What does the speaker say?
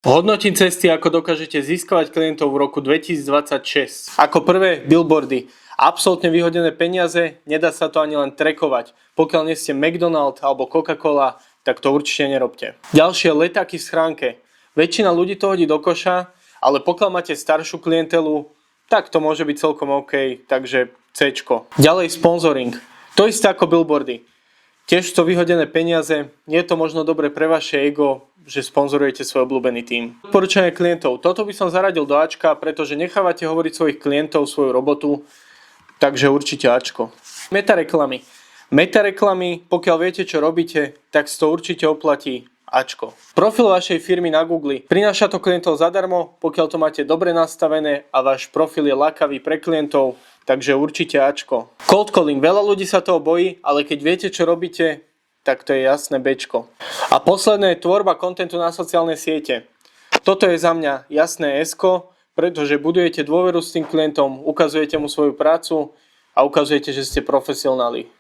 Hodnotím cesty, ako dokážete získavať klientov v roku 2026. Ako prvé, billboardy. Absolútne vyhodené peniaze, nedá sa to ani len trackovať. Pokiaľ nie ste McDonald's alebo Coca-Cola, tak to určite nerobte. Ďalšie, letáky v schránke. Väčšina ľudí to hodí do koša, ale pokiaľ máte staršiu klientelu, tak to môže byť celkom OK, takže Cčko. Ďalej sponsoring. To isté ako billboardy. Tiež sú to vyhodené peniaze, nie je to možno dobre pre vaše ego, že sponzorujete svoj obľúbený tím. Odporúčanie klientov. Toto by som zaradil do Ačka, pretože nechávate hovoriť svojich klientov svoju robotu, takže určite Ačko. Metareklamy. Metareklamy, pokiaľ viete, čo robíte, tak si to určite oplatí Ačko. Profil vašej firmy na Google. Prináša to klientov zadarmo, pokiaľ to máte dobre nastavené a váš profil je lákavý pre klientov, takže určite Ačko. Cold calling. Veľa ľudí sa toho bojí, ale keď viete, čo robíte, tak to je jasné Bčko. A posledné je tvorba kontentu na sociálne siete. Toto je za mňa jasné Esko, pretože budujete dôveru s tým klientom, ukazujete mu svoju prácu a ukazujete, že ste profesionáli.